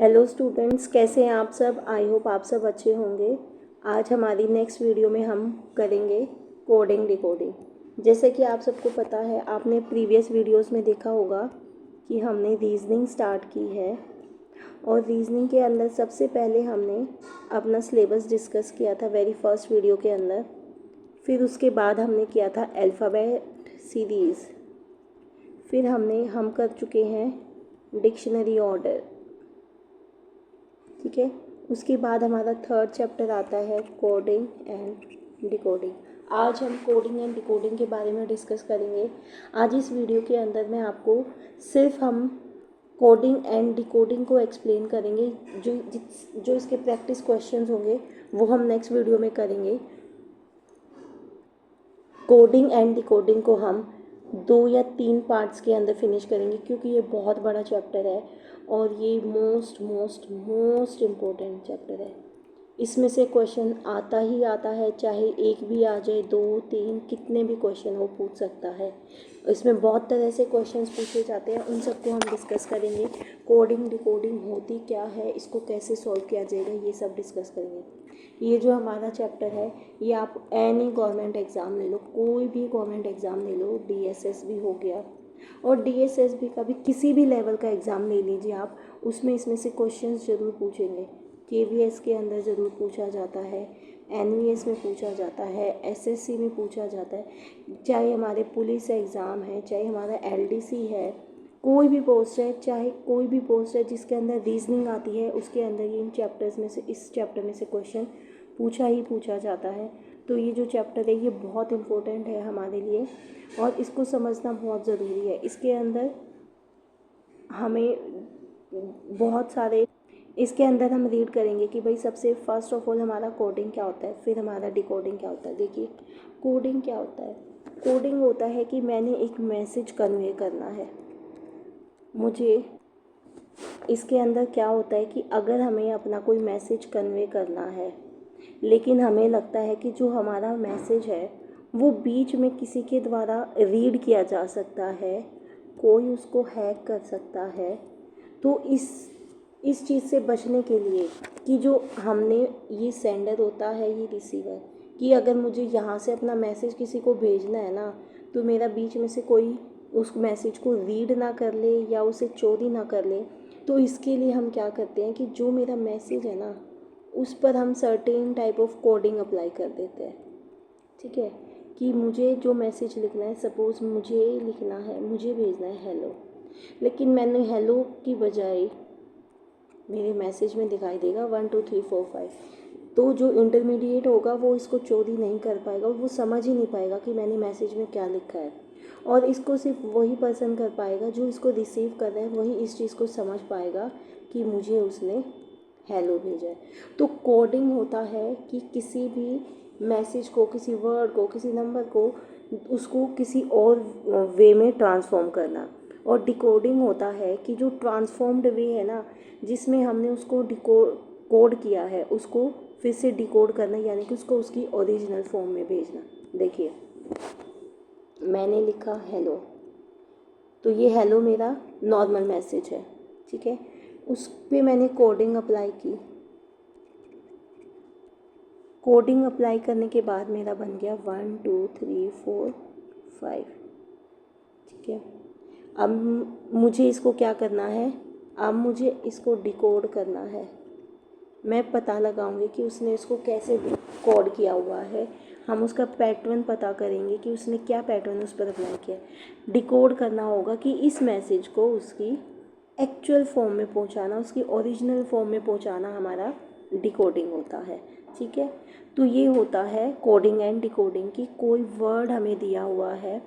Hello students, कैसे हैं आप सब। आई होप आप सब अच्छे होंगे। आज हमारी नेक्स्ट वीडियो में हम करेंगे कोडिंग डिकोडिंग। जैसे कि आप सबको पता है, आपने प्रीवियस वीडियोस में देखा होगा कि हमने रीजनिंग स्टार्ट की है और रीजनिंग के अंदर सबसे पहले हमने अपना सिलेबस डिस्कस किया था वेरी फर्स्ट वीडियो के अंदर। फिर उसके बाद हमने किया था अल्फ़ाबेट सीरीज़। फिर हम कर चुके हैं डिक्शनरी ऑर्डर, ठीक है। उसके बाद हमारा थर्ड चैप्टर आता है कोडिंग एंड डिकोडिंग। आज हम कोडिंग एंड डिकोडिंग के बारे में डिस्कस करेंगे। आज इस वीडियो के अंदर मैं आपको सिर्फ हम कोडिंग एंड डिकोडिंग को एक्सप्लेन करेंगे। जो इसके प्रैक्टिस क्वेश्चंस होंगे वो हम नेक्स्ट वीडियो में करेंगे। कोडिंग एंड डिकोडिंग को हम 2 या 3 पार्ट्स के अंदर फिनिश करेंगे, क्योंकि ये बहुत बड़ा चैप्टर है और ये मोस्ट इम्पोर्टेंट चैप्टर है। इसमें से क्वेश्चन आता ही आता है, चाहे एक भी आ जाए, 2 3 कितने भी क्वेश्चन वो पूछ सकता है। इसमें बहुत तरह से क्वेश्चंस पूछे जाते हैं, उन सबको हम डिस्कस करेंगे। कोडिंग डिकोडिंग होती क्या है, इसको कैसे सॉल्व किया जाएगा, ये सब डिस्कस करेंगे। ये जो हमारा चैप्टर है, ये आप एनी गवर्नमेंट एग्ज़ाम ले लो, कोई भी गवर्नमेंट एग्ज़ाम ले लो, DSS भी हो गया और DSSB का भी किसी भी लेवल का एग्ज़ाम ले लीजिए आप, उसमें इसमें से क्वेश्चंस ज़रूर पूछेंगे। KVS के अंदर ज़रूर पूछा जाता है, NVS में पूछा जाता है, SSC में पूछा जाता है, चाहे हमारे पुलिस एग्ज़ाम है, चाहे हमारा LDC है, कोई भी पोस्ट है, चाहे कोई भी पोस्ट है जिसके अंदर रीजनिंग आती है, उसके अंदर ये इन चैप्टर्स में से, इस चैप्टर में से क्वेश्चन पूछा जाता है। तो ये जो चैप्टर है ये बहुत इम्पोर्टेंट है हमारे लिए और इसको समझना बहुत ज़रूरी है। इसके अंदर हमें बहुत सारे, इसके अंदर हम रीड करेंगे कि भाई सबसे फर्स्ट ऑफ ऑल हमारा कोडिंग क्या होता है, फिर हमारा डिकोडिंग क्या होता है। देखिए, कोडिंग क्या होता है। कोडिंग होता है कि मैंने एक मैसेज कन्वे करना है। मुझे इसके अंदर क्या होता है कि अगर हमें अपना कोई मैसेज कन्वे करना है, लेकिन हमें लगता है कि जो हमारा मैसेज है वो बीच में किसी के द्वारा रीड किया जा सकता है, कोई उसको हैक कर सकता है, तो इस चीज़ से बचने के लिए कि जो हमने, ये सेंडर होता है, ये रिसीवर, कि अगर मुझे यहाँ से अपना मैसेज किसी को भेजना है ना, तो मेरा बीच में से कोई उस मैसेज को रीड ना कर ले या उसे चोरी ना कर ले। तो इसके लिए हम क्या करते हैं कि जो मेरा मैसेज है ना, उस पर हम certain type of coding apply कर देते हैं, ठीक है। कि मुझे जो मैसेज लिखना है, सपोज़ मुझे लिखना है, मुझे भेजना है हेलो, लेकिन मैंने हेलो की बजाय मेरे मैसेज में दिखाई देगा 1 2 3 4 5, तो जो इंटरमीडिएट होगा वो इसको चोरी नहीं कर पाएगा, वो समझ ही नहीं पाएगा कि मैंने मैसेज में क्या लिखा है। और इसको सिर्फ वही पर्सन कर पाएगा जो इसको रिसीव कर रहा है, वही इस चीज़ को समझ पाएगा कि मुझे उसने हेलो भेजा है। तो कोडिंग होता है कि किसी भी मैसेज को, किसी वर्ड को, किसी नंबर को, उसको किसी और वे में ट्रांसफॉर्म करना। और डिकोडिंग होता है कि जो ट्रांसफॉर्म्ड वे है ना, जिसमें हमने उसको कोड किया है, उसको फिर से डिकोड करना, यानी कि उसको उसकी ओरिजिनल फॉर्म में भेजना। देखिए, मैंने लिखा हेलो, तो ये हेलो मेरा नॉर्मल मैसेज है, ठीक है। उस पर मैंने कोडिंग अप्लाई की। कोडिंग अप्लाई करने के बाद मेरा बन गया 1 2 3 4 5, ठीक है। अब मुझे इसको क्या करना है, अब मुझे इसको डिकोड करना है। मैं पता लगाऊंगी कि उसने इसको कैसे कोड किया हुआ है, हम उसका पैटर्न पता करेंगे कि उसने क्या पैटर्न उस पर अप्लाई किया। डिकोड करना होगा कि इस मैसेज को उसकी एक्चुअल फॉर्म में पहुंचाना, उसकी ओरिजिनल फॉर्म में पहुंचाना हमारा डिकोडिंग होता है, ठीक है। तो ये होता है कोडिंग एंड डिकोडिंग की, कोई वर्ड हमें दिया हुआ है,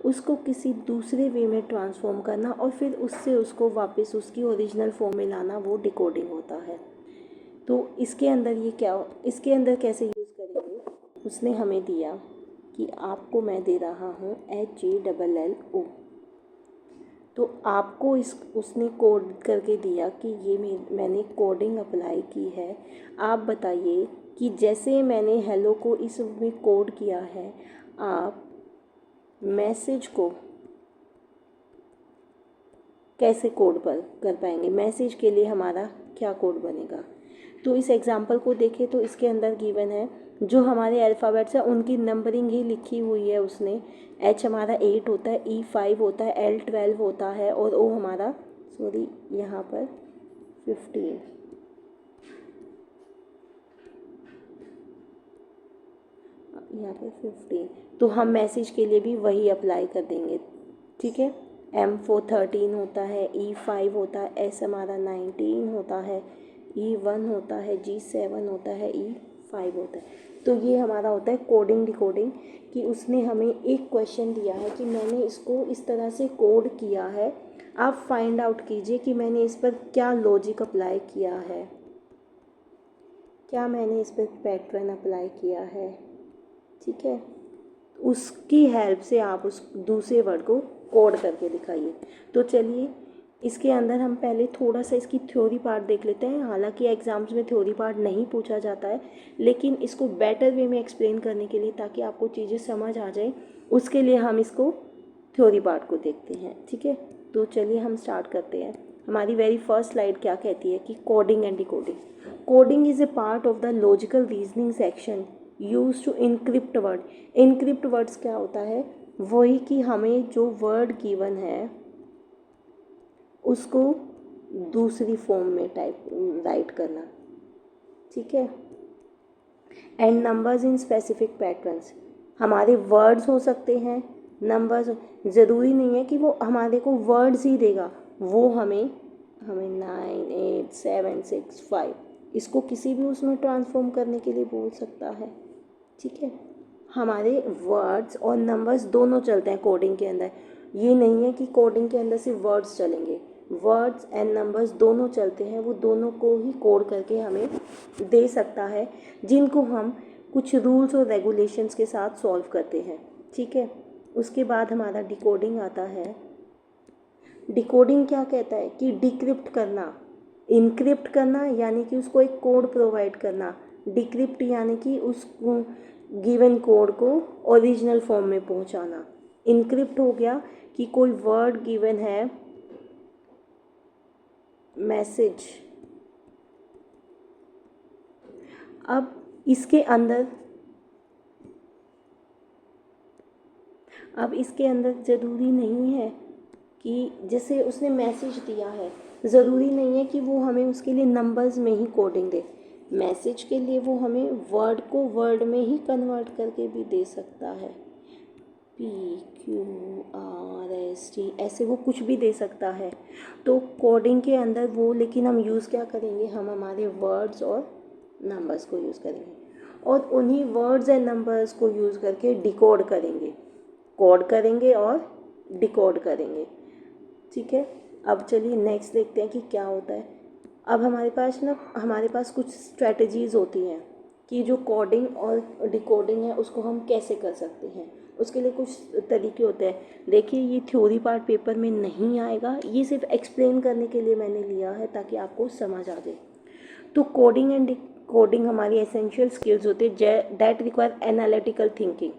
उसको किसी दूसरे वे में ट्रांसफॉर्म करना और फिर उससे उसको वापस उसकी ओरिजिनल फॉर्म में लाना, वो डिकोडिंग होता है। तो इसके अंदर ये क्या, इसके अंदर कैसे यूज़ करेंगे, उसने हमें दिया कि आपको मैं दे रहा हूँ HALLO, तो आपको उसने कोड करके दिया कि ये मैंने कोडिंग अप्लाई की है। आप बताइए कि जैसे मैंने हेलो को इसमें कोड किया है, आप मैसेज को कैसे कोड पर कर पाएंगे। मैसेज के लिए हमारा क्या कोड बनेगा। तो इस एग्जांपल को देखें तो इसके अंदर गिवन है जो हमारे अल्फ़ाबेट्स हैं उनकी नंबरिंग ही लिखी हुई है उसने। H हमारा 8 होता है, E 5 होता है, L 12 होता है और O हमारा यहाँ पर 15। यहाँ पर 15। तो हम मैसेज के लिए भी वही अप्लाई कर देंगे, ठीक है। M for 13 होता है, E 5 होता है, S हमारा 19 होता है, E 1 होता है, G 7 होता है, E 5 होता है। तो ये हमारा होता है कोडिंग डिकोडिंग, कि उसने हमें एक क्वेश्चन दिया है कि मैंने इसको इस तरह से कोड किया है, आप फाइंड आउट कीजिए कि मैंने इस पर क्या लॉजिक अप्लाई किया है, क्या मैंने इस पर पैटर्न अप्लाई किया है, ठीक है। उसकी हेल्प से आप उस दूसरे वर्ड को कोड करके दिखाइए। तो चलिए इसके अंदर हम पहले थोड़ा सा इसकी थ्योरी पार्ट देख लेते हैं। हालांकि एग्ज़ाम्स में थ्योरी पार्ट नहीं पूछा जाता है, लेकिन इसको बेटर वे में एक्सप्लेन करने के लिए, ताकि आपको चीज़ें समझ आ जाए, उसके लिए हम इसको थ्योरी पार्ट को देखते हैं, ठीक है। तो चलिए हम स्टार्ट करते हैं। हमारी वेरी फर्स्ट स्लाइड क्या कहती है कि coding and decoding. Coding is a part of the logical reasoning section use to encrypt word. Encrypt words क्या होता है, वही कि हमें जो वर्ड गिवन है उसको दूसरी फॉर्म में राइट करना, ठीक है। And numbers in specific patterns, हमारे वर्ड्स हो सकते हैं, नंबर्स, ज़रूरी नहीं है कि वो हमारे को वर्ड्स ही देगा, वो हमें 9 8 7 6 5 इसको किसी भी उसमें ट्रांसफॉर्म करने के लिए बोल सकता है, ठीक है। हमारे वर्ड्स और नंबर्स दोनों चलते हैं कोडिंग के अंदर। ये नहीं है कि कोडिंग के अंदर सिर्फ वर्ड्स चलेंगे, वर्ड्स एंड नंबर्स दोनों चलते हैं। वो दोनों को ही कोड करके हमें दे सकता है, जिनको हम कुछ रूल्स और रेगुलेशंस के साथ सॉल्व करते हैं, ठीक है। उसके बाद हमारा डिकोडिंग आता है। डिकोडिंग क्या कहता है कि डिक्रिप्ट करना, इनक्रिप्ट करना यानी कि उसको एक कोड प्रोवाइड करना, डिक्रिप्ट यानी कि उस गिवन कोड को ओरिजिनल फॉर्म में पहुंचाना। इनक्रिप्ट हो गया कि कोई वर्ड गिवन है, मैसेज, अब इसके अंदर ज़रूरी नहीं है कि जैसे उसने मैसेज दिया है, ज़रूरी नहीं है कि वो हमें उसके लिए नंबर्स में ही कोडिंग दे। मैसेज के लिए वो हमें वर्ड को वर्ड में ही कन्वर्ट करके भी दे सकता है, PQRST ऐसे वो कुछ भी दे सकता है। तो कोडिंग के अंदर वो, लेकिन हम यूज़ क्या करेंगे, हम हमारे वर्ड्स और नंबर्स को यूज़ करेंगे, और उन्हीं वर्ड्स एंड नंबर्स को यूज़ करके डिकोड करेंगे, कोड करेंगे और डिकोड करेंगे, ठीक है। अब चलिए नेक्स्ट देखते हैं कि क्या होता है। अब हमारे पास कुछ स्ट्रेटजीज़ होती हैं कि जो कोडिंग और डिकोडिंग है उसको हम कैसे कर सकते हैं। उसके लिए कुछ तरीके होते हैं। देखिए ये थ्योरी पार्ट पेपर में नहीं आएगा, ये सिर्फ एक्सप्लेन करने के लिए मैंने लिया है ताकि आपको समझ आ जाए। तो कोडिंग एंड डिकोडिंग हमारी एसेंशियल स्किल्स होते हैं that require analytical thinking.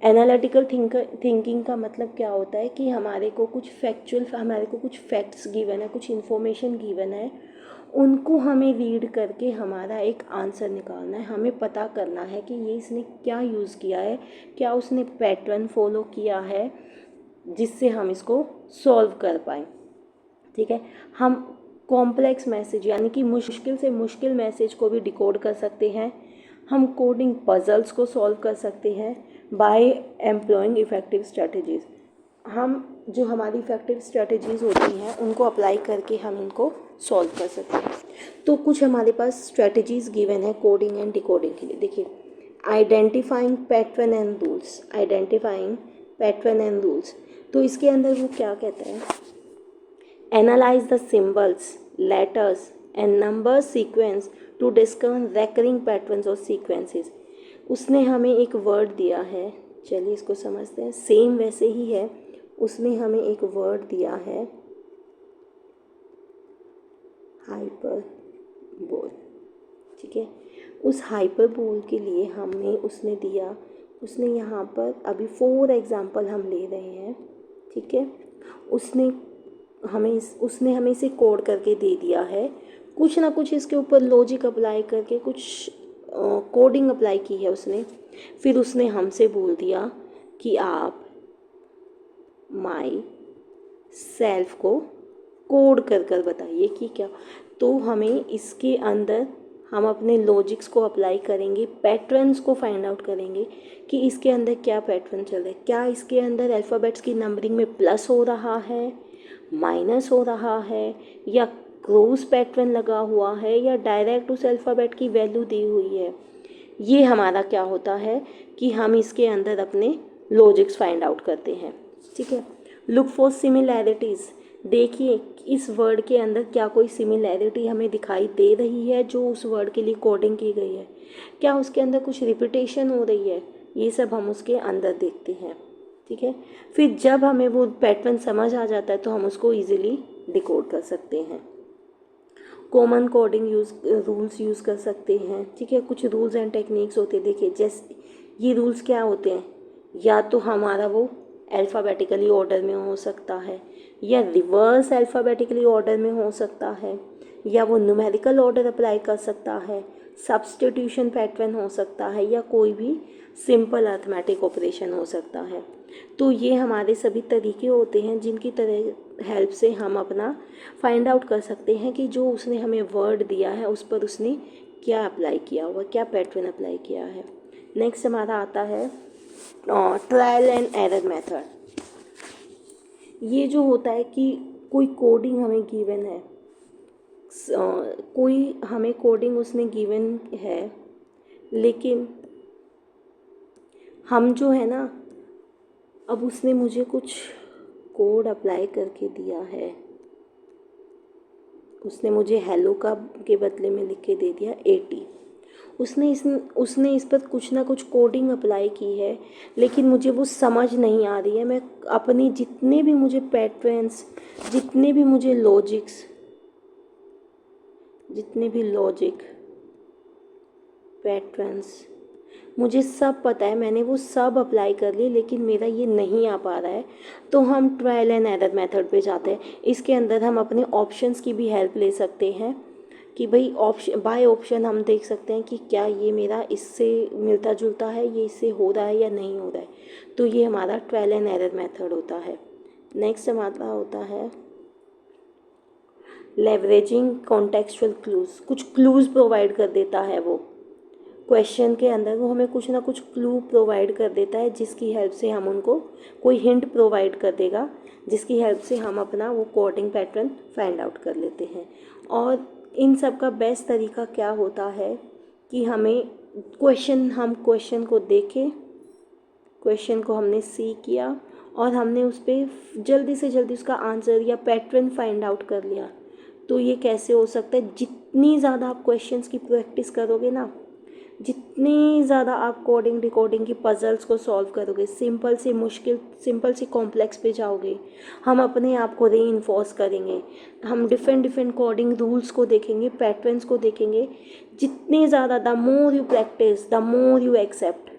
Analytical thinking का मतलब क्या होता है कि हमारे को कुछ फैक्ट्स गिवन है, कुछ इन्फॉर्मेशन गिवन है, उनको हमें रीड करके हमारा एक आंसर निकालना है। हमें पता करना है कि ये इसने क्या यूज़ किया है, क्या उसने पैटर्न फॉलो किया है जिससे हम इसको सॉल्व कर पाएँ, ठीक है। हम कॉम्प्लेक्स मैसेज यानी कि मुश्किल से मुश्किल मैसेज को भी डिकोड कर सकते हैं। हम कोडिंग पजल्स को सॉल्व कर सकते हैं बाय एम्प्लॉइंग इफ़ेक्टिव स्ट्रेटजीज़। हम जो हमारी इफ़ेक्टिव स्ट्रेटजीज़ होती हैं उनको अप्लाई करके हम इनको सॉल्व कर सकते हैं। तो कुछ हमारे पास स्ट्रेटजीज़ गिवन है कोडिंग एंड डिकोडिंग के लिए। देखिए, आइडेंटिफाइंग पैटर्न एंड रूल्स। तो इसके अंदर वो क्या कहता है, analyse the symbols, letters and number sequence to discover recurring patterns और सीक्वेंसेस। उसने हमें एक वर्ड दिया है, चलिए इसको समझते हैं। सेम वैसे ही है, उसने हमें एक वर्ड दिया है हाइपरबोल, ठीक है। उस हाइपरबोल के लिए उसने यहाँ पर अभी 4 एग्जाम्पल हम ले रहे हैं, ठीक है। उसने हमें इसे कोड करके दे दिया है। कुछ ना कुछ इसके ऊपर लॉजिक अप्लाई करके कुछ कोडिंग अप्लाई की है उसने। फिर उसने हमसे बोल दिया कि आप माई सेल्फ को कोड कर कर बताइए कि क्या। तो हमें इसके अंदर हम अपने लॉजिक्स को अप्लाई करेंगे, पैटर्न्स को फाइंड आउट करेंगे कि इसके अंदर क्या पैटर्न चल रहा है। क्या इसके अंदर अल्फ़ाबेट्स की नंबरिंग में प्लस हो रहा है, माइनस हो रहा है, या क्रॉस पैटर्न लगा हुआ है, या डायरेक्ट उस अल्फ़ाबेट की वैल्यू दी हुई है। ये हमारा क्या होता है कि हम इसके अंदर अपने लॉजिक्स फाइंड आउट करते हैं। ठीक है। Look for similarities. देखिए इस वर्ड के अंदर क्या कोई सिमिलैरिटी हमें दिखाई दे रही है जो उस वर्ड के लिए कोडिंग की गई है। क्या उसके अंदर कुछ रिपीटेशन हो रही है, ये सब हम उसके अंदर देखते हैं। ठीक है। फिर जब हमें वो पैटर्न समझ आ जाता है तो हम उसको ईजिली डिकोड कर सकते हैं। कॉमन कोडिंग रूल्स यूज़ कर सकते हैं। ठीक है। कुछ रूल्स एंड टेक्निक्स होते हैं। देखिए जैसे ये रूल्स क्या होते हैं, या तो हमारा वो अल्फ़ाबेटिकली ऑर्डर में हो सकता है, या रिवर्स अल्फ़ाबेटिकली ऑर्डर में हो सकता है, या वो न्यूमेरिकल ऑर्डर अप्लाई कर सकता है, सब्स्टिट्यूशन पैटर्न हो सकता है, या कोई भी सिंपल अर्थमेटिक ऑपरेशन हो सकता है। तो ये हमारे सभी तरीके होते हैं जिनकी तरह हेल्प से हम अपना फाइंड आउट कर सकते हैं कि जो उसने हमें वर्ड दिया है उस पर उसने क्या अप्लाई किया हुआ, क्या पैटर्न अप्लाई किया है। नेक्स्ट हमारा आता है ट्रायल एंड एरर मेथड। ये जो होता है कि कोई कोडिंग हमें गिवन है, कोई हमें कोडिंग उसने गिवन है, लेकिन हम जो है ना, अब उसने मुझे कुछ कोड अप्लाई करके दिया है। उसने मुझे हेलो का के बदले में लिख के दे दिया 80। उसने इस पर कुछ ना कुछ कोडिंग अप्लाई की है, लेकिन मुझे वो समझ नहीं आ रही है। मैं अपनी जितने भी मुझे पैटर्न्स, जितने भी मुझे लॉजिक पैटर्न्स मुझे सब पता है, मैंने वो सब अप्लाई कर लिए, लेकिन मेरा ये नहीं आ पा रहा है। तो हम ट्रायल एंड एरर मेथड पे जाते हैं। इसके अंदर हम अपने ऑप्शंस की भी हेल्प ले सकते हैं कि भाई बाय ऑप्शन हम देख सकते हैं कि क्या ये मेरा इससे मिलता जुलता है, ये इससे हो रहा है या नहीं हो रहा है। तो ये हमारा ट्रायल एंड एरर मेथड होता है। नेक्स्ट हमारा होता है लेवरेजिंग कॉन्टेक्चुअल क्लूज़। कुछ क्लूज़ प्रोवाइड कर देता है वो क्वेश्चन के अंदर, वो हमें कुछ ना कुछ क्लू प्रोवाइड कर देता है जिसकी हेल्प से हम उनको कोई हिंट प्रोवाइड कर देगा, जिसकी हेल्प से हम अपना वो कोडिंग पैटर्न फाइंड आउट कर लेते हैं। और इन सब का बेस्ट तरीका क्या होता है कि हम क्वेश्चन को देखें, क्वेश्चन को हमने सी किया और हमने उस पर जल्दी से जल्दी उसका आंसर या पैटर्न फाइंड आउट कर लिया। तो ये कैसे हो सकता है, जितनी ज़्यादा आप क्वेश्चंस की प्रैक्टिस करोगे ना, जितनी ज़्यादा आप कोडिंग डिकोडिंग की पजल्स को सॉल्व करोगे, सिंपल से मुश्किल, सिंपल से कॉम्प्लेक्स पे जाओगे, हम अपने आप को रीइंफोर्स करेंगे। हम डिफरेंट कोडिंग रूल्स को देखेंगे, पैटर्न्स को देखेंगे। जितनी ज़्यादा, the more you practise the more you accept.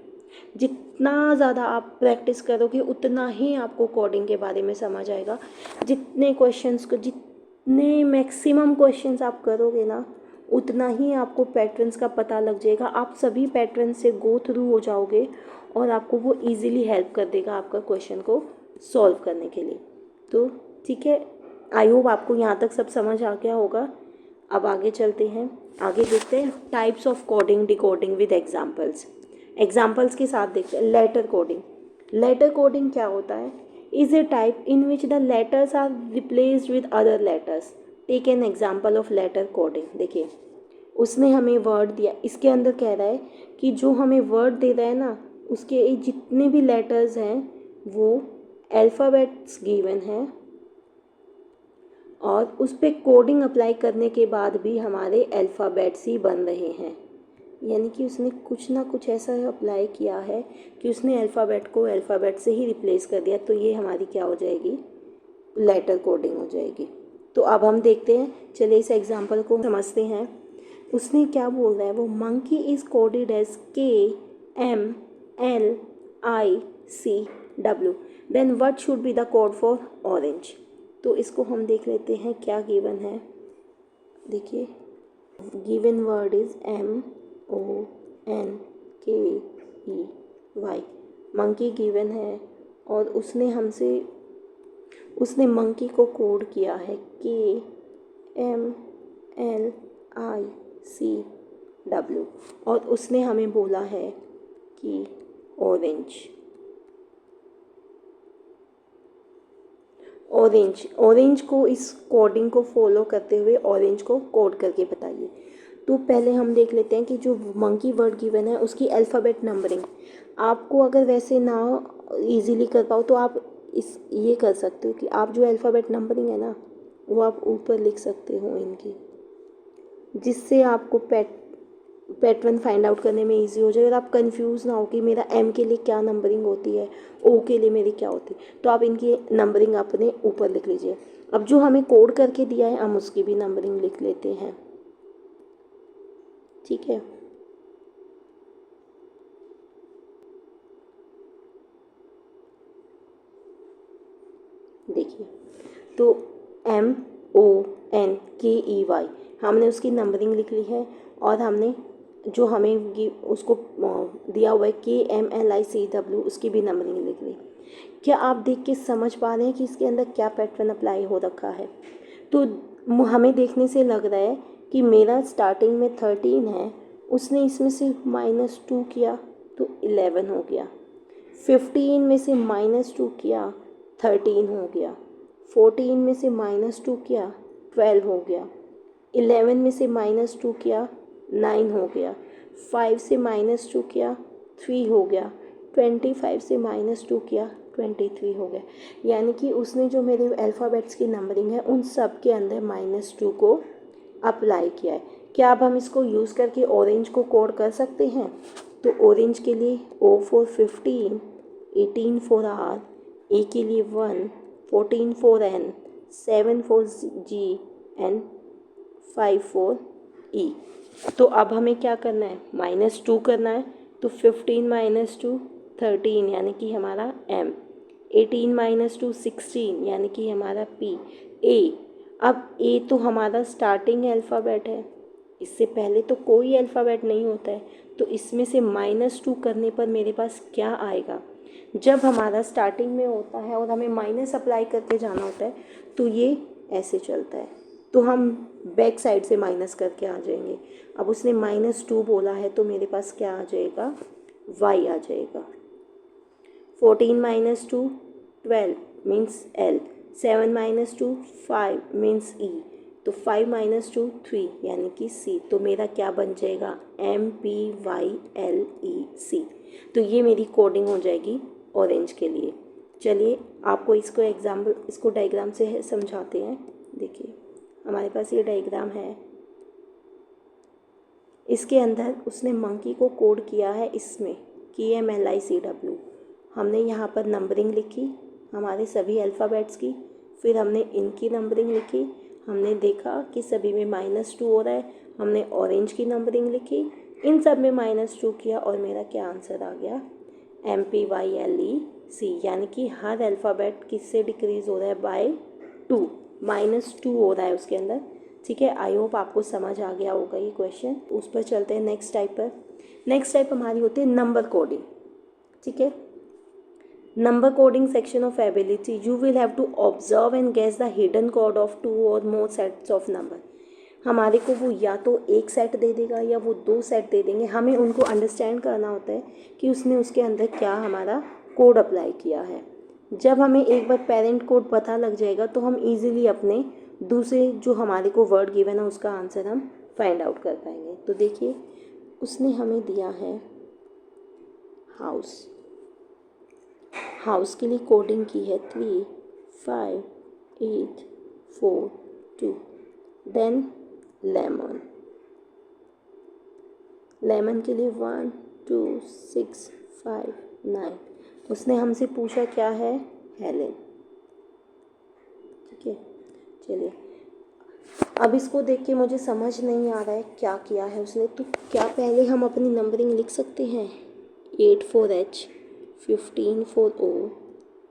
जितना ज़्यादा आप प्रैक्टिस करोगे उतना ही आपको कोडिंग के बारे में समझ आएगा। जितने मैक्सिमम क्वेश्चंस आप करोगे ना, उतना ही आपको पैटर्न्स का पता लग जाएगा। आप सभी पैटर्न से गो थ्रू हो जाओगे और आपको वो इजीली हेल्प कर देगा आपका क्वेश्चन को सॉल्व करने के लिए। तो ठीक है, आई होप आपको यहाँ तक सब समझ आ गया होगा। अब आगे चलते हैं, आगे देखते हैं types of coding decoding with examples के साथ देखते हैं। Letter coding. लेटर कोडिंग क्या होता है? Is a type in which the letters are replaced with other letters. Take an example of letter coding. देखिए उसने हमें वर्ड दिया, इसके अंदर कह रहा है कि जो हमें वर्ड दे रहा है ना, उसके जितने भी लेटर्स हैं वो अल्फ़ाबेट्स गिवन हैं और उस पर कोडिंग अप्लाई करने के बाद भी हमारे अल्फ़ाबेट्स ही बन रहे हैं। यानी कि उसने कुछ ना कुछ ऐसा अप्लाई किया है कि उसने अल्फ़ाबेट को अल्फ़ाबेट से ही रिप्लेस कर दिया। तो ये हमारी क्या हो जाएगी? लेटर कोडिंग हो जाएगी। तो अब हम देखते हैं, चलिए इस एग्जांपल को समझते हैं। उसने क्या बोल रहा है, वो monkey is coded as KMLICW, then what should be the code for orange. तो इसको हम देख लेते हैं क्या गिवन है। देखिए given word is MONKEY। Monkey given है और उसने मंकी को कोड किया है KMLICW और उसने हमें बोला है कि ऑरेंज को इस कोडिंग को फॉलो करते हुए ऑरेंज को कोड करके बताइए। तो पहले हम देख लेते हैं कि जो मंकी वर्ड गिवन है उसकी अल्फ़ाबेट नंबरिंग। आपको अगर वैसे ना इजीली कर पाओ तो आप ये कर सकते हो कि आप जो अल्फ़ाबेट नंबरिंग है ना वो आप ऊपर लिख सकते हो इनकी, जिससे आपको पैटर्न फाइंड आउट करने में इजी हो जाए और आप कंफ्यूज ना हो कि मेरा M के लिए क्या नंबरिंग होती है, O के लिए मेरी क्या होती है। तो आप इनकी नंबरिंग अपने ऊपर लिख लीजिए। अब जो हमें कोड करके दिया है हम उसकी भी नंबरिंग लिख लेते हैं, ठीक है। देखिए तो MONKEY हमने उसकी नंबरिंग लिख ली है और हमने जो हमें उसको दिया हुआ है KMLICW उसकी भी नंबरिंग लिख ली। क्या आप देख के समझ पा रहे हैं कि इसके अंदर क्या पैटर्न अप्लाई हो रखा है? तो हमें देखने से लग रहा है कि मेरा स्टार्टिंग में 13 है, उसने इसमें से -2 किया तो 11 हो गया। 15 में से -2 किया 13 हो गया। 14 में से -2 किया 12 हो गया। 11 में से -2 किया 9 हो गया। 5 से -2 किया 3 हो गया। 25 से -2 किया 23 हो गया। यानी कि उसने जो मेरे अल्फ़ाबेट्स की नंबरिंग है उन सब के अंदर -2 को अप्लाई किया है। क्या अब हम इसको यूज़ करके ऑरेंज को कोड कर सकते हैं? तो ऑरेंज के लिए O for 15, 18 for R, A के लिए 1, 14 for N, 7 for G and 5 for E। तो अब हमें क्या करना है? -2 करना है। तो 15 - 2 13 यानी कि हमारा M, 18 - 2 16 यानी कि हमारा P। A, अब A तो हमारा स्टार्टिंग अल्फ़ाबेट है, इससे पहले तो कोई अल्फ़ाबेट नहीं होता है। तो इसमें से -2 करने पर मेरे पास क्या आएगा? जब हमारा स्टार्टिंग में होता है और हमें माइनस अप्लाई करके जाना होता है तो ये ऐसे चलता है, तो हम बैक साइड से माइनस करके आ जाएंगे। अब उसने -2 बोला है तो मेरे पास क्या आ जाएगा? Y आ जाएगा। 14 - 2 12 मीन्स L, 7 - 2 5 मीन्स E, तो 5 - 2 3 यानी कि C। तो मेरा क्या बन जाएगा? MPYLEC। तो ये मेरी कोडिंग हो जाएगी ऑरेंज के लिए। चलिए आपको इसको डायग्राम से समझाते हैं। देखिए हमारे पास ये डायग्राम है, इसके अंदर उसने मंकी को कोड किया है इसमें KMLICW। हमने यहाँ पर नंबरिंग लिखी हमारे सभी अल्फ़ाबेट्स की, फिर हमने इनकी नंबरिंग लिखी, हमने देखा कि सभी में -2 हो रहा है, हमने ऑरेंज की नंबरिंग लिखी, इन सब में -2 किया और मेरा क्या आंसर आ गया? MPYLEC। यानी कि हर अल्फ़ाबेट किससे डिक्रीज़ हो रहा है? बाय 2, -2 हो रहा है उसके अंदर। ठीक है, आई होप आपको समझ आ गया होगा ये क्वेश्चन। उस पर चलते हैं नेक्स्ट टाइप पर। नेक्स्ट टाइप हमारी होती है नंबर कोडिंग। ठीक है, number coding section of ability, you will have to observe and guess the hidden code of 2 और मोर सेट्स ऑफ नंबर। हमारे को वो या तो एक सेट दे देगा या वो 2 सेट दे देंगे, हमें उनको अंडरस्टैंड करना होता है कि उसने उसके अंदर क्या हमारा कोड अप्लाई किया है। जब हमें एक बार पेरेंट कोड पता लग जाएगा तो हम इजीली अपने दूसरे जो हमारे को वर्ड गिवन है उसका आंसर हम फाइंड आउट कर पाएंगे। तो देखिए उसने हमें दिया है हाउस। हाउस के लिए कोडिंग की है 3 5 8 4 2। देन लेमन, लेमन के लिए 1 2 6 5 9। उसने हमसे पूछा क्या है? हेलेन। ठीक है, चलिए अब इसको देख के मुझे समझ नहीं आ रहा है क्या किया है उसने, तो क्या पहले हम अपनी नंबरिंग लिख सकते हैं? 8 for H, 15 for O,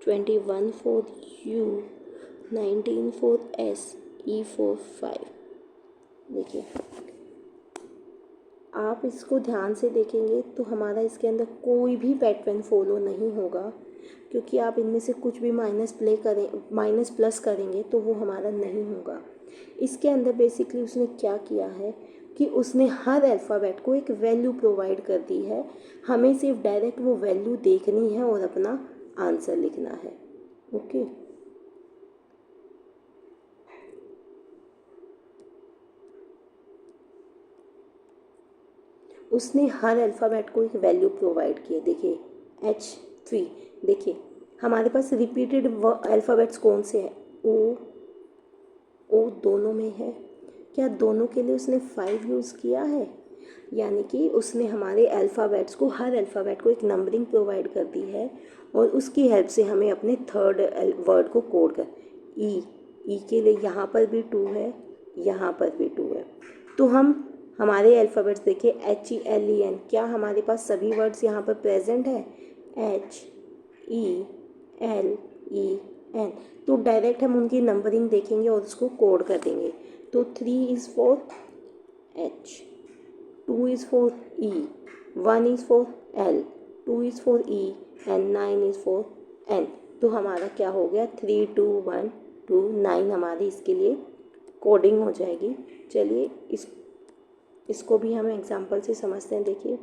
21 for U, 19 for S, E for 5। देखिए आप इसको ध्यान से देखेंगे तो हमारा इसके अंदर कोई भी पैटर्न फॉलो नहीं होगा, क्योंकि आप इनमें से कुछ भी माइनस प्लस करेंगे तो वो हमारा नहीं होगा। इसके अंदर बेसिकली उसने क्या किया है कि उसने हर अल्फ़ाबेट को एक वैल्यू प्रोवाइड कर दी है, हमें सिर्फ डायरेक्ट वो वैल्यू देखनी है और अपना आंसर लिखना है। ओके, उसने हर अल्फ़ाबेट को एक वैल्यू प्रोवाइड की है। देखिए H3, देखिए हमारे पास रिपीटेड अल्फ़ाबेट्स कौन से हैं, ओ दोनों में है। क्या दोनों के लिए उसने 5 यूज़ किया है? यानी कि उसने हमारे अल्फ़ाबेट्स को, हर अल्फ़ाबेट को एक नंबरिंग प्रोवाइड कर दी है और उसकी हेल्प से हमें अपने थर्ड वर्ड को कोड कर, ई के लिए यहाँ पर भी 2 है, यहाँ पर भी 2 है। तो हमारे अल्फ़ाबेट्स देखिए HELEN, क्या हमारे पास सभी वर्ड्स यहाँ पर प्रेजेंट है? HELEN। तो डायरेक्ट हम उनकी नंबरिंग देखेंगे और उसको कोड कर देंगे। तो 3 is for H, 2 is for E, 1 is for L, 2 is for E and 9 is for N। तो हमारा क्या हो गया, 3 2 1 2 9 हमारी इसके लिए कोडिंग हो जाएगी। चलिए इसको भी हम एग्जांपल से समझते हैं। देखिए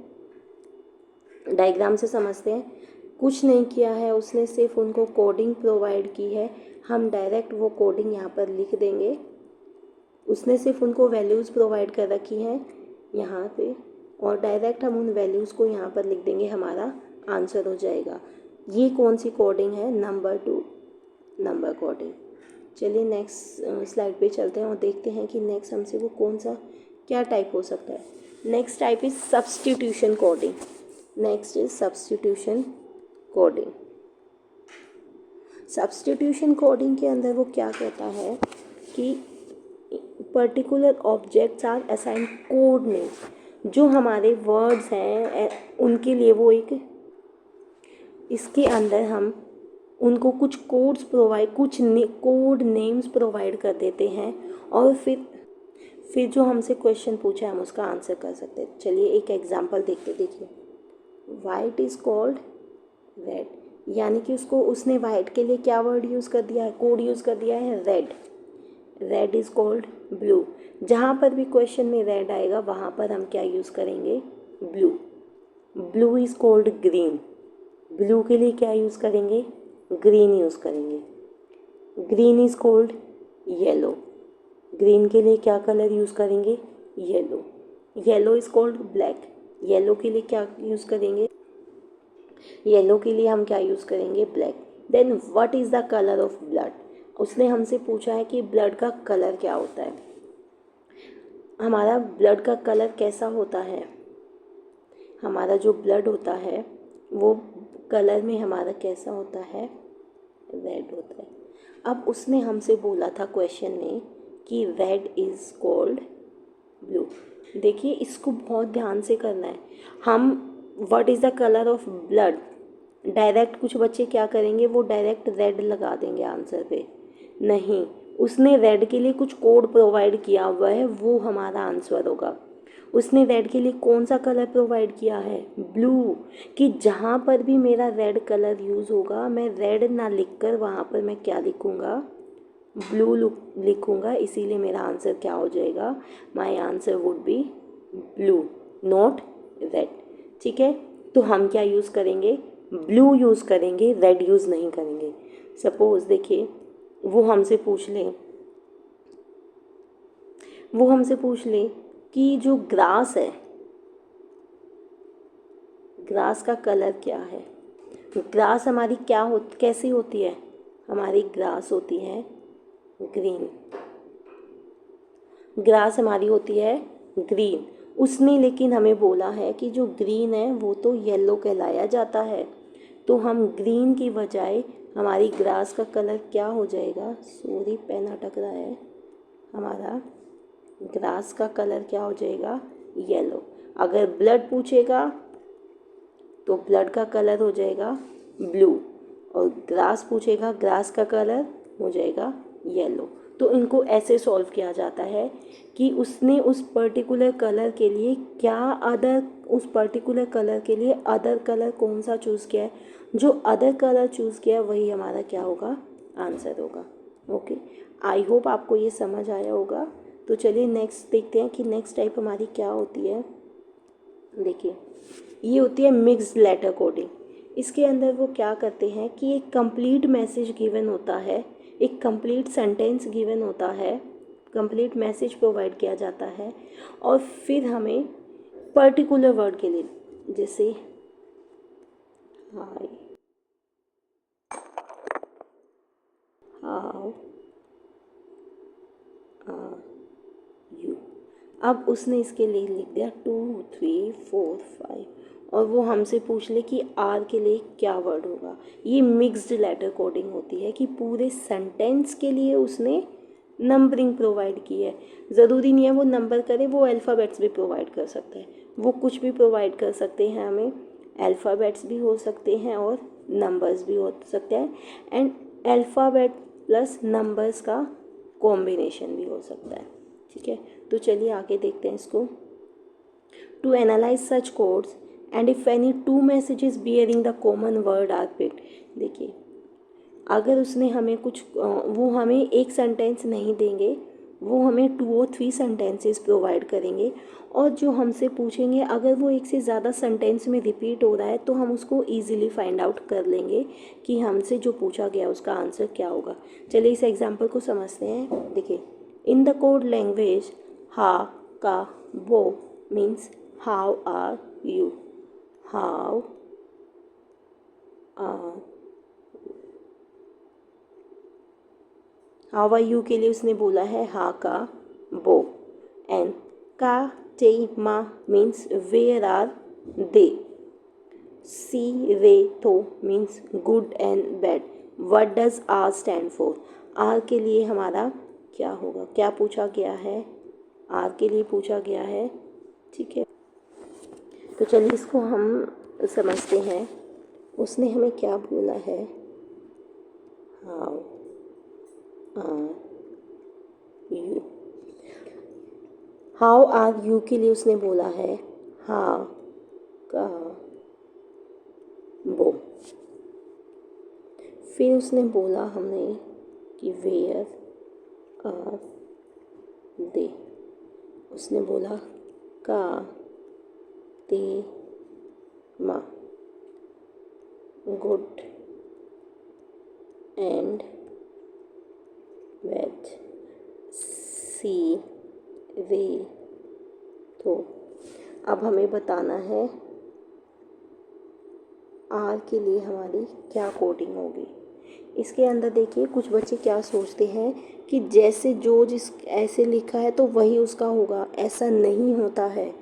डायग्राम से समझते हैं। कुछ नहीं किया है उसने, सिर्फ उनको कोडिंग प्रोवाइड की है। हम डायरेक्ट वो कोडिंग यहाँ पर लिख देंगे। उसने सिर्फ उनको वैल्यूज़ प्रोवाइड कर रखी हैं यहाँ पे, और डायरेक्ट हम उन वैल्यूज़ को यहाँ पर लिख देंगे, हमारा आंसर हो जाएगा। ये कौन सी कोडिंग है? Number two number coding. चलिए नेक्स्ट स्लाइड पे चलते हैं और देखते हैं कि नेक्स्ट हमसे वो कौन सा क्या टाइप हो सकता है। Next type is substitution coding. Next is substitution coding. Substitution coding के अंदर वो क्या कहता है कि particular objects are assign code names. जो हमारे वर्ड्स हैं उनके लिए वो एक, इसके अंदर हम उनको कुछ कोड्स प्रोवाइड, कुछ कोड नेम्स प्रोवाइड कर देते हैं और फिर जो हमसे क्वेश्चन पूछा है हम उसका आंसर कर सकते हैं। चलिए एक एग्जांपल देखते। देखिए वाइट इज़ कॉल्ड रेड, यानी कि उसने वाइट के लिए क्या वर्ड यूज़ कर दिया है, कोड यूज़ कर दिया है red. Red is called blue. जहाँ पर भी क्वेश्चन में रेड आएगा वहाँ पर हम क्या यूज़ करेंगे, blue. Blue is called green. Blue के लिए क्या यूज़ करेंगे, ग्रीन यूज़ करेंगे। Green is called yellow. Green के लिए क्या कलर यूज़ करेंगे, yellow. Yellow is called black. Yellow के लिए क्या यूज़ करेंगे, येलो के लिए हम क्या यूज़ करेंगे, black. Then what is the colour of blood. उसने हमसे पूछा है कि ब्लड का कलर क्या होता है। हमारा ब्लड का कलर कैसा होता है, हमारा जो ब्लड होता है वो कलर में हमारा कैसा होता है, रेड होता है। अब उसने हमसे बोला था क्वेश्चन में कि रेड इज़ कॉल्ड ब्लू। देखिए इसको बहुत ध्यान से करना है। हम what is the colour of blood, direct कुछ बच्चे क्या करेंगे, वो डायरेक्ट रेड लगा देंगे आंसर पे। नहीं, उसने रेड के लिए कुछ कोड प्रोवाइड किया हुआ है, वो हमारा आंसर होगा। उसने रेड के लिए कौन सा कलर प्रोवाइड किया है, ब्लू। कि जहाँ पर भी मेरा रेड कलर यूज़ होगा मैं रेड ना लिखकर वहाँ पर मैं क्या लिखूँगा, ब्लू लिखूँगा। इसीलिए मेरा आंसर क्या हो जाएगा, my answer would be blue not red. ठीक है, तो हम क्या यूज़ करेंगे, ब्लू यूज़ करेंगे, रेड यूज़ नहीं करेंगे। सपोज़ देखिए वो हमसे पूछ ले कि जो ग्रास है, ग्रास का कलर क्या है। ग्रास हमारी कैसी होती है, हमारी ग्रास होती है ग्रीन। ग्रास हमारी होती है ग्रीन। उसने लेकिन हमें बोला है कि जो ग्रीन है वो तो येलो कहलाया जाता है, तो हम ग्रीन की बजाय हमारी ग्रास का कलर क्या हो जाएगा, सॉरी पेन अटक रहा है, हमारा ग्रास का कलर क्या हो जाएगा, येलो। अगर ब्लड पूछेगा तो ब्लड का कलर हो जाएगा ब्लू, और ग्रास पूछेगा ग्रास का कलर हो जाएगा येलो। तो इनको ऐसे सॉल्व किया जाता है कि उसने उस पर्टिकुलर कलर के लिए क्या अदर, उस पर्टिकुलर कलर के लिए अदर कलर कौन सा चूज़ किया है, जो अदर कलर चूज़ किया है वही हमारा क्या होगा, आंसर होगा। ओके, आई होप आपको ये समझ आया होगा। तो चलिए नेक्स्ट देखते हैं कि नेक्स्ट टाइप हमारी क्या होती है। देखिए, ये होती है मिक्स्ड लेटर कोडिंग। इसके अंदर वो क्या करते हैं कि एक कंप्लीट मैसेज गिवन होता है, एक कंप्लीट सेंटेंस गिवन होता है, कंप्लीट मैसेज प्रोवाइड किया जाता है, और फिर हमें पर्टिकुलर वर्ड के लिए, जैसे हाय, हाउ आर यू, अब उसने इसके लिए लिख दिया 2 3 4 5, और वो हमसे पूछ ले कि आर के लिए क्या वर्ड होगा। ये मिक्स्ड लेटर कोडिंग होती है कि पूरे सेंटेंस के लिए उसने नंबरिंग प्रोवाइड की है। ज़रूरी नहीं है वो नंबर करे, वो अल्फ़ाबेट्स भी प्रोवाइड कर सकते हैं, वो कुछ भी प्रोवाइड कर सकते हैं हमें, अल्फ़ाबेट्स भी हो सकते हैं और नंबर्स भी हो सकते हैं, एंड अल्फ़ाबेट प्लस नंबर्स का कॉम्बिनेशन भी हो सकता है। ठीक है, तो चलिए आगे देखते हैं इसको। To analyse such codes and if any 2 messages bearing the common word are picked. देखिए, अगर उसने हमें कुछ वो हमें एक सेंटेंस नहीं देंगे, वो हमें 2 और 3 सेंटेंसेस प्रोवाइड करेंगे, और जो हमसे पूछेंगे अगर वो एक से ज़्यादा सेंटेंस में रिपीट हो रहा है तो हम उसको ईजिली फाइंड आउट कर लेंगे कि हमसे जो पूछा गया उसका आंसर क्या होगा। चलिए इस एग्जांपल को समझते हैं। देखिए, इन द कोड लैंग्वेज हा का वो means how are you, how are, how are you के लिए उसने बोला है हा का बो, एंड का टे मा मीन्स वेयर आर दे, सी रे तो means good and bad. What does R stand for, R के लिए हमारा क्या होगा, क्या पूछा गया है, आर के लिए पूछा गया है। ठीक है, तो चलिए इसको हम समझते हैं। उसने हमें क्या बोला है, how are you, how are you के लिए उसने बोला है हा का बो। फिर उसने बोला हमें कि वेयर आर दे, उसने बोला का ते मा, गुड एंड बैड, सी वे तो। अब हमें बताना है आर के लिए हमारी क्या कोडिंग होगी। इसके अंदर देखिए कुछ बच्चे क्या सोचते हैं कि जैसे जो जिस ऐसे लिखा है तो वही उसका होगा, ऐसा नहीं होता है।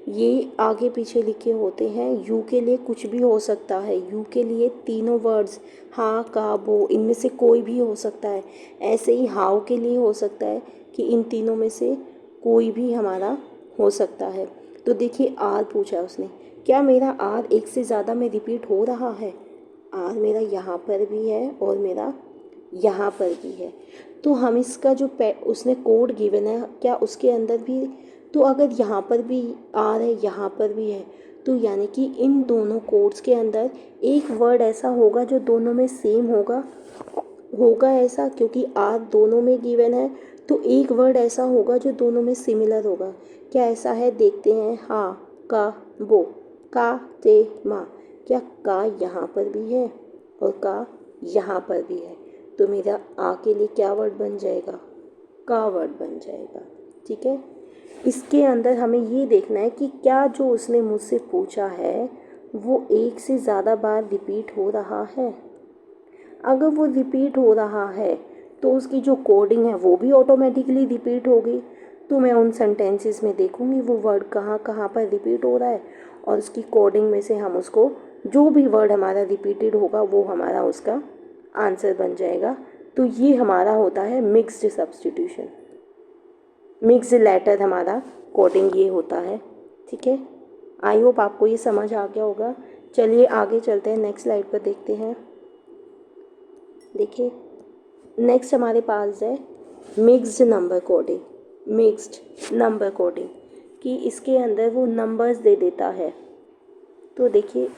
ये आगे पीछे लिखे होते हैं। यू के लिए कुछ भी हो सकता है, यू के लिए तीनों वर्ड्स हाँ का बो इनमें से कोई भी हो सकता है। ऐसे ही हाउ के लिए हो सकता है कि इन तीनों में से कोई भी हमारा हो सकता है। तो देखिए आर पूछा उसने, क्या मेरा आर एक से ज़्यादा में रिपीट हो रहा है, आर मेरा यहाँ पर भी है और मेरा यहाँ पर भी है। तो हम इसका जो उसने कोड गिवन है क्या उसके अंदर भी, तो अगर यहाँ पर भी आर है यहाँ पर भी है, तो यानी कि इन दोनों कोड्स के अंदर एक वर्ड ऐसा होगा जो दोनों में सेम होगा, होगा ऐसा, क्योंकि आर दोनों में गिवन है तो एक वर्ड ऐसा होगा जो दोनों में सिमिलर होगा। क्या ऐसा है, देखते हैं। हाँ का बो, का ते मा, क्या का यहाँ पर भी है और का यहाँ पर भी है, तो मेरा आ के लिए क्या वर्ड बन जाएगा, का वर्ड बन जाएगा। ठीक है, इसके अंदर हमें ये देखना है कि क्या जो उसने मुझसे पूछा है वो एक से ज़्यादा बार रिपीट हो रहा है। अगर वो रिपीट हो रहा है तो उसकी जो कोडिंग है वो भी ऑटोमेटिकली रिपीट होगी। तो मैं उन सेंटेंसेस में देखूंगी वो वर्ड कहाँ कहाँ पर रिपीट हो रहा है, और उसकी कोडिंग में से हम उसको जो भी वर्ड हमारा रिपीटेड होगा वो हमारा उसका आंसर बन जाएगा। तो ये हमारा होता है मिक्स्ड सब्स्टिट्यूशन, मिक्स्ड लेटर हमारा कोडिंग ये होता है। ठीक है, आई होप आपको ये समझ आ गया होगा। चलिए आगे चलते हैं, नेक्स्ट स्लाइड पर देखते हैं। देखिए नेक्स्ट हमारे पास है mixed number coding, mixed number coding कि इसके अंदर वो नंबर्स दे देता है। तो देखिए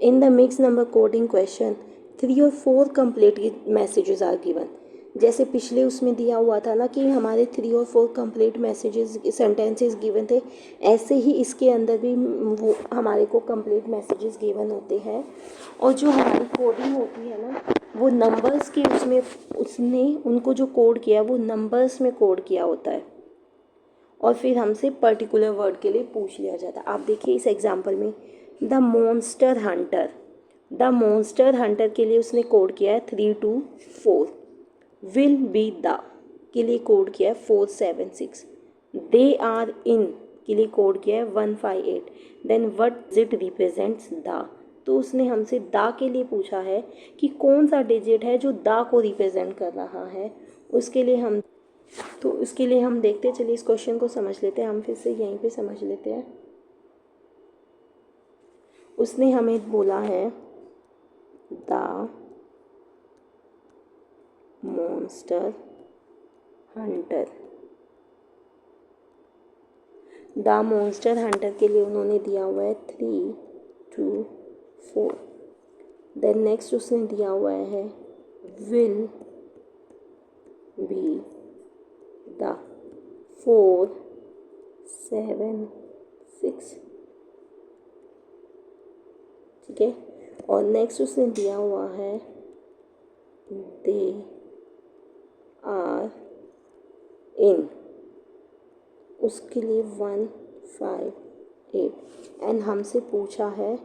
in the mix number coding question 3 और 4 कंप्लीट मैसेजेस आर गिवन। जैसे पिछले उसमें दिया हुआ था ना कि हमारे 3 और 4 कंप्लीट मैसेजेस सेंटेंसेस गिवन थे, ऐसे ही इसके अंदर भी वो हमारे को कंप्लीट मैसेजेस गिवन होते हैं। और जो हमारी कोडिंग होती है ना वो नंबर्स के उसमें उसने उनको जो कोड किया वो नंबर्स में कोड किया होता है और फिर हमसे पर्टिकुलर वर्ड के लिए पूछ लिया जाता है। आप देखिए इस एग्जांपल में the monster Hunter, the monster Hunter के लिए उसने कोड किया है 3 to 4, विल बी द के लिए कोड किया है 476, दे आर इन के लिए कोड किया है 158, then what it represents the. तो उसने हमसे दा के लिए पूछा है कि कौन सा डिजिट है जो दा को रिप्रेजेंट कर रहा है। उसके लिए हम देखते चलिए इस क्वेश्चन को समझ लेते हैं। हम फिर से यहीं पे समझ लेते हैं। उसने हमें बोला है the monster Hunter, the monster Hunter के लिए उन्होंने दिया हुआ है 3 to 4। देन नेक्स्ट उसने दिया हुआ है विल बी द 4 7 6, ठीक है। और नेक्स्ट उसने दिया हुआ है दे आर इन, उसके लिए 158 एंड हमसे पूछा है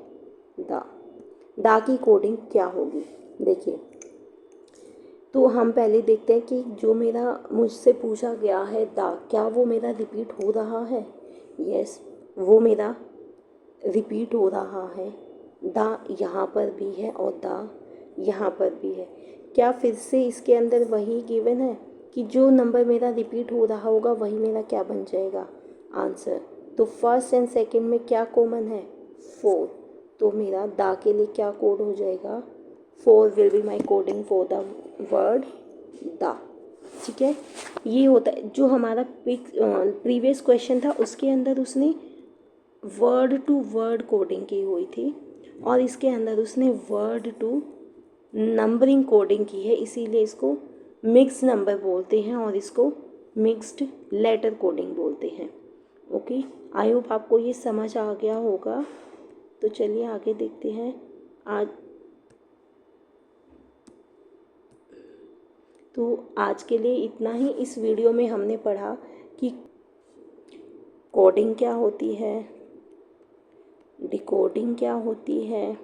दा की कोडिंग क्या होगी। देखिए तो हम पहले देखते हैं कि जो मुझसे पूछा गया है दा, क्या वो मेरा रिपीट हो रहा है। यस, वो मेरा रिपीट हो रहा है। दा यहाँ पर भी है और दा यहाँ पर भी है। क्या फिर से इसके अंदर वही गिवन है कि जो नंबर मेरा रिपीट हो रहा होगा वही मेरा क्या बन जाएगा आंसर। तो फर्स्ट एंड सेकंड में क्या कॉमन है 4, तो मेरा दा के लिए क्या कोड हो जाएगा 4 will be my coding for the word दा, ठीक है। ये होता है जो हमारा प्रीवियस क्वेश्चन था उसके अंदर उसने वर्ड टू वर्ड कोडिंग की हुई थी और इसके अंदर उसने वर्ड टू नंबरिंग कोडिंग की है, इसीलिए इसको मिक्स नंबर बोलते हैं और इसको मिक्स्ड लेटर कोडिंग बोलते हैं। ओके, आई होप आपको ये समझ आ गया होगा। तो चलिए आगे देखते हैं। आज के लिए इतना ही। इस वीडियो में हमने पढ़ा कि कोडिंग क्या होती है, डिकोडिंग क्या होती है,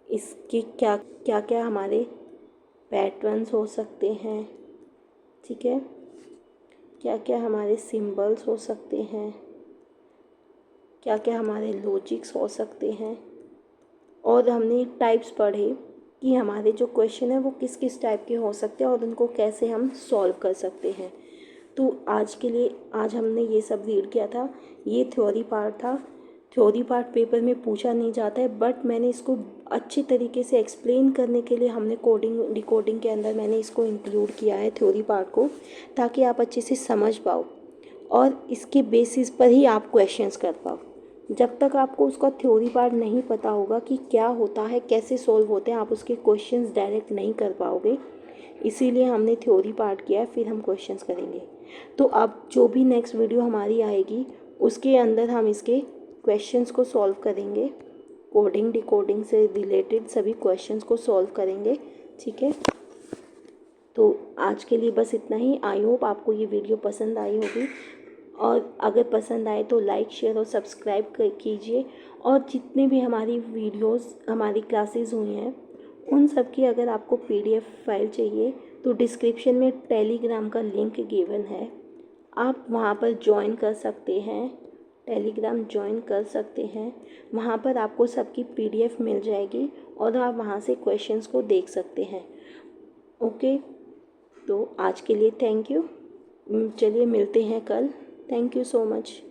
इसके क्या क्या हमारे पैटर्न्स हो सकते हैं, ठीक है, क्या क्या हमारे सिंबल्स हो सकते हैं, क्या क्या हमारे लॉजिक्स हो सकते हैं। और हमने टाइप्स पढ़े कि हमारे जो क्वेश्चन है वो किस किस टाइप के हो सकते हैं और उनको कैसे हम सॉल्व कर सकते हैं। तो आज के लिए आज हमने ये सब रीड किया था। ये थ्योरी पार्ट था। थ्योरी पार्ट पेपर में पूछा नहीं जाता है, बट मैंने इसको अच्छे तरीके से एक्सप्लेन करने के लिए हमने कोडिंग डिकोडिंग के अंदर मैंने इसको इंक्लूड किया है थ्योरी पार्ट को, ताकि आप अच्छे से समझ पाओ और इसके बेसिस पर ही आप क्वेश्चंस कर पाओ। जब तक आपको उसका थ्योरी पार्ट नहीं पता होगा कि क्या होता है, कैसे सॉल्व होते हैं, आप उसके क्वेश्चंस डायरेक्ट नहीं कर पाओगे। इसीलिए हमने थ्योरी पार्ट किया है, फिर हम क्वेश्चंस करेंगे। तो अब जो भी नेक्स्ट वीडियो हमारी आएगी उसके अंदर हम इसके क्वेश्चंस को सॉल्व करेंगे, कोडिंग डिकोडिंग से रिलेटेड सभी क्वेश्चंस को सॉल्व करेंगे, ठीक है। तो आज के लिए बस इतना ही। आई होप आपको ये वीडियो पसंद आई होगी और अगर पसंद आए तो लाइक शेयर और सब्सक्राइब कीजिए। और जितने भी हमारी वीडियोस हमारी क्लासेस हुई हैं उन सब की अगर आपको PDF फाइल चाहिए तो डिस्क्रिप्शन में टेलीग्राम का लिंक गिवन है, आप वहाँ पर ज्वाइन कर सकते हैं, टेलीग्राम ज्वाइन कर सकते हैं। वहाँ पर आपको सबकी PDF मिल जाएगी और आप वहाँ से क्वेश्चंस को देख सकते हैं। ओके, तो आज के लिए थैंक यू। चलिए मिलते हैं कल। Thank you so much.